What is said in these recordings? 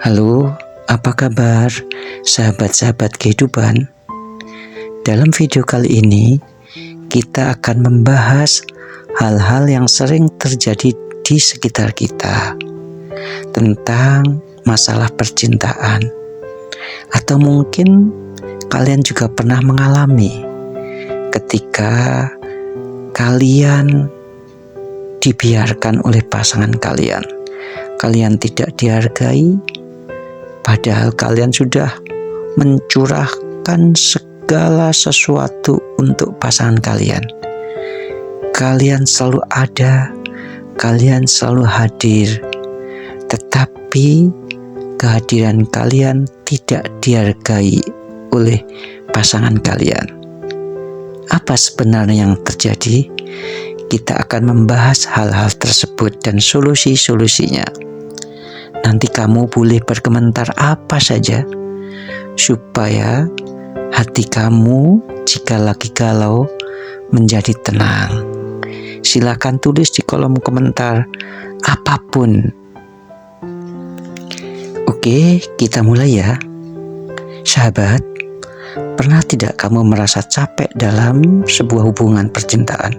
Halo, apa kabar sahabat-sahabat kehidupan? Dalam video kali ini, kita akan membahas hal-hal yang sering terjadi di sekitar kita tentang masalah percintaan. Atau mungkin kalian juga pernah mengalami ketika kalian dibiarkan oleh pasangan kalian. Kalian tidak dihargai, padahal kalian sudah mencurahkan segala sesuatu untuk pasangan kalian. Kalian selalu ada, kalian selalu hadir, tetapi kehadiran kalian tidak dihargai oleh pasangan kalian. Apa sebenarnya yang terjadi? Kita akan membahas hal-hal tersebut dan solusi-solusinya. Nanti kamu boleh berkomentar apa saja supaya hati kamu jika lagi galau menjadi tenang. Silakan tulis di kolom komentar apapun. Oke, kita mulai ya. Sahabat, pernah tidak kamu merasa capek dalam sebuah hubungan percintaan?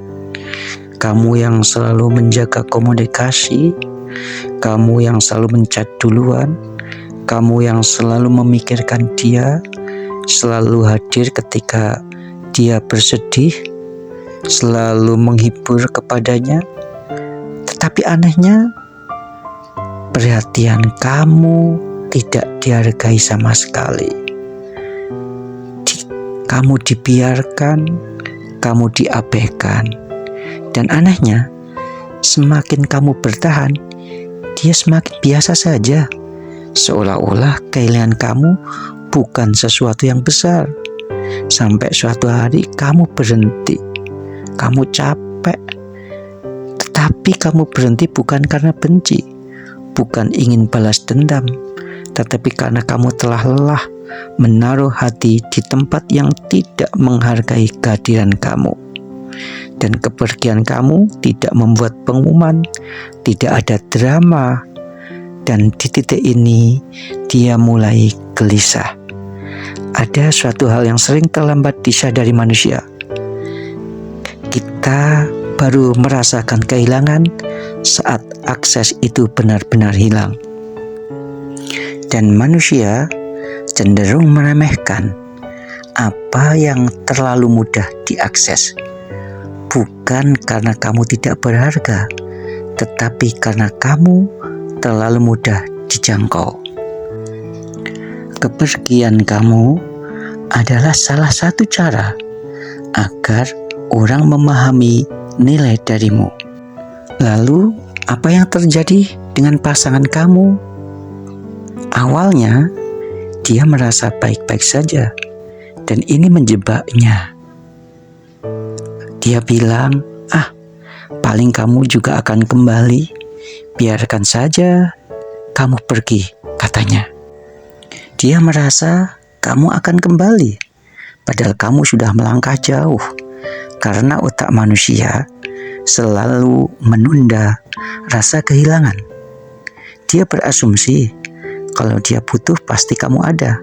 Kamu yang selalu menjaga komunikasi, kamu yang selalu menchat duluan, kamu yang selalu memikirkan dia, selalu hadir ketika dia bersedih, selalu menghibur kepadanya. Tetapi anehnya, perhatian kamu tidak dihargai sama sekali. Kamu dibiarkan, kamu diabaikan. Dan anehnya, semakin kamu bertahan, dia semakin biasa saja. Seolah-olah kehilangan kamu bukan sesuatu yang besar. Sampai suatu hari kamu berhenti. Kamu capek. Tetapi kamu berhenti bukan karena benci, bukan ingin balas dendam, tetapi karena kamu telah lelah menaruh hati di tempat yang tidak menghargai kehadiran kamu. Dan kepergian kamu tidak membuat pengumuman, tidak ada drama. Dan di titik ini dia mulai gelisah. Ada suatu hal yang sering terlambat disadari manusia. Kita baru merasakan kehilangan saat akses itu benar-benar hilang. Dan manusia cenderung meremehkan apa yang terlalu mudah diakses. Bukan karena kamu tidak berharga, tetapi karena kamu terlalu mudah dijangkau. Kepergian kamu adalah salah satu cara agar orang memahami nilai darimu. Lalu, apa yang terjadi dengan pasangan kamu? Awalnya, dia merasa baik-baik saja, dan ini menjebaknya. Dia bilang, paling kamu juga akan kembali, biarkan saja kamu pergi, katanya. Dia merasa kamu akan kembali, padahal kamu sudah melangkah jauh, karena otak manusia selalu menunda rasa kehilangan. Dia berasumsi, kalau dia butuh pasti kamu ada,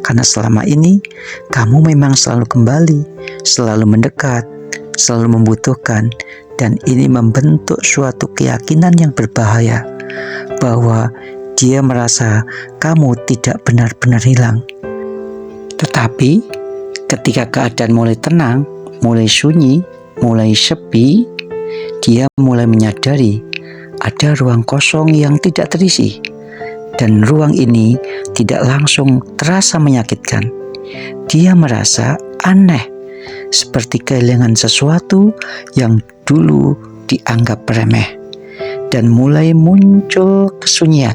karena selama ini kamu memang selalu kembali, selalu mendekat, selalu membutuhkan, dan ini membentuk suatu keyakinan yang berbahaya bahwa dia merasa kamu tidak benar-benar hilang. Tetapi ketika keadaan mulai tenang, mulai sunyi, mulai sepi, dia mulai menyadari ada ruang kosong yang tidak terisi, dan ruang ini tidak langsung terasa menyakitkan. Dia merasa aneh, seperti kehilangan sesuatu yang dulu dianggap remeh, dan mulai muncul kesunyian.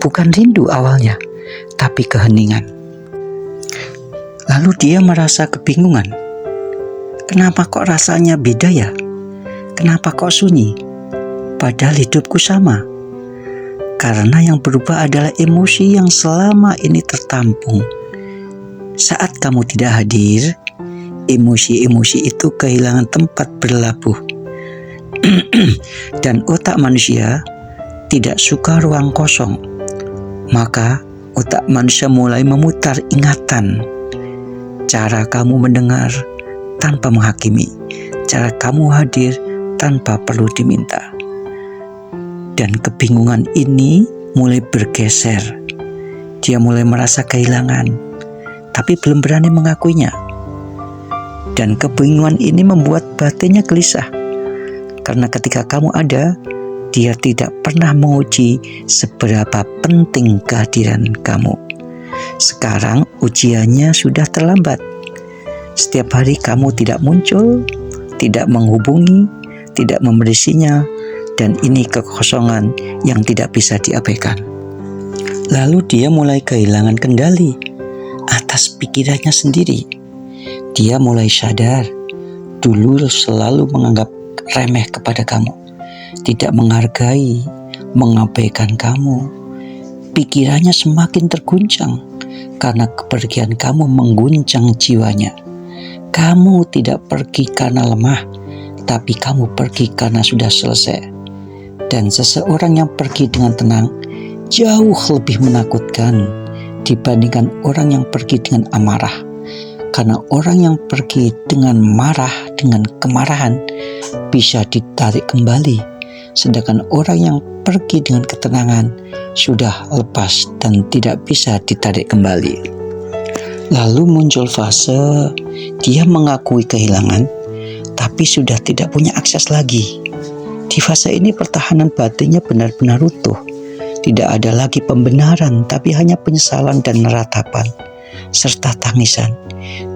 Bukan rindu awalnya, tapi keheningan. Lalu dia merasa kebingungan. Kenapa kok rasanya beda ya? Kenapa kok sunyi? Padahal hidupku sama. Karena yang berubah adalah emosi yang selama ini tertampung. Saat kamu tidak hadir, emosi-emosi itu kehilangan tempat berlabuh. Dan otak manusia tidak suka ruang kosong. Maka otak manusia mulai memutar ingatan. Cara kamu mendengar tanpa menghakimi, cara kamu hadir tanpa perlu diminta. Dan kebingungan ini mulai bergeser. Dia mulai merasa kehilangan, tapi belum berani mengakuinya. Dan kebingungan ini membuat batinnya gelisah. Karena ketika kamu ada, dia tidak pernah menguji seberapa penting kehadiran kamu. Sekarang ujiannya sudah terlambat. Setiap hari kamu tidak muncul, tidak menghubungi, tidak memberi sinyal, dan ini kekosongan yang tidak bisa diabaikan. Lalu dia mulai kehilangan kendali atas pikirannya sendiri. Dia mulai sadar, dulu selalu menganggap remeh kepada kamu, tidak menghargai, mengabaikan kamu. Pikirannya semakin terguncang karena kepergian kamu mengguncang jiwanya. Kamu tidak pergi karena lemah, tapi kamu pergi karena sudah selesai. Dan seseorang yang pergi dengan tenang jauh lebih menakutkan dibandingkan orang yang pergi dengan amarah. Karena orang yang pergi dengan marah, dengan kemarahan, bisa ditarik kembali. Sedangkan orang yang pergi dengan ketenangan sudah lepas dan tidak bisa ditarik kembali. Lalu muncul fase dia mengakui kehilangan, tapi sudah tidak punya akses lagi. Di fase ini pertahanan batinnya benar-benar utuh. Tidak ada lagi pembenaran, tapi hanya penyesalan dan ratapan, serta tangisan.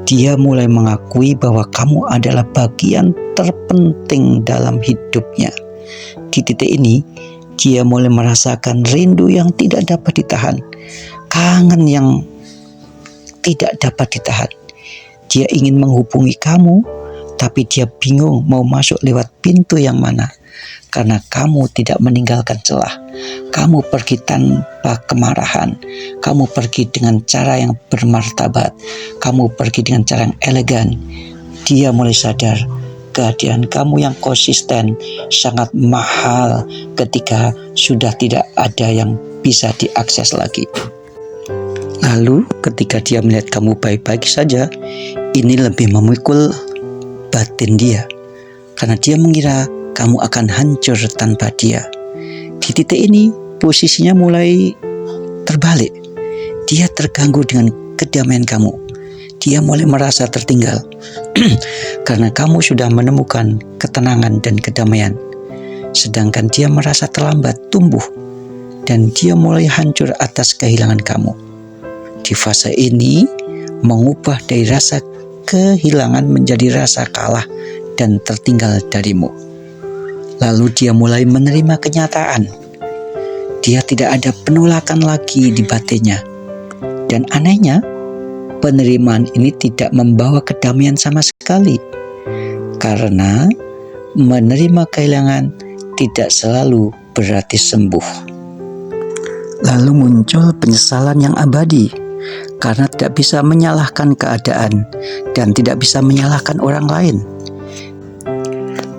Dia mulai mengakui bahwa kamu adalah bagian terpenting dalam hidupnya. Di titik ini, dia mulai merasakan rindu yang tidak dapat ditahan, kangen yang tidak dapat ditahan. Dia ingin menghubungi kamu, tapi dia bingung mau masuk lewat pintu yang mana. Karena kamu tidak meninggalkan celah. Kamu pergi tanpa kemarahan. Kamu pergi dengan cara yang bermartabat. Kamu pergi dengan cara yang elegan. Dia mulai sadar kehadiran kamu yang konsisten sangat mahal ketika sudah tidak ada yang bisa diakses lagi. Lalu ketika dia melihat kamu baik-baik saja, ini lebih memukul batin dia. Karena dia mengira kamu akan hancur tanpa dia. Di titik ini, posisinya mulai terbalik. Dia terganggu dengan kedamaian kamu. Dia mulai merasa tertinggal. Karena kamu sudah menemukan ketenangan dan kedamaian. Sedangkan dia merasa terlambat tumbuh. Dan dia mulai hancur atas kehilangan kamu. Di fase ini, mengubah dari rasa kehilangan menjadi rasa kalah dan tertinggal darimu. Lalu dia mulai menerima kenyataan. Dia tidak ada penolakan lagi di batinnya. Dan anehnya, penerimaan ini tidak membawa kedamaian sama sekali. Karena menerima kehilangan tidak selalu berarti sembuh. Lalu muncul penyesalan yang abadi. Karena tidak bisa menyalahkan keadaan dan tidak bisa menyalahkan orang lain.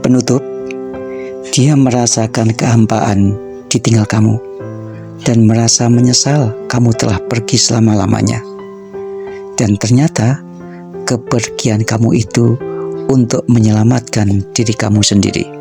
Penutup, dia merasakan kehampaan ditinggal kamu dan merasa menyesal kamu telah pergi selama-lamanya. Dan ternyata kepergian kamu itu untuk menyelamatkan diri kamu sendiri.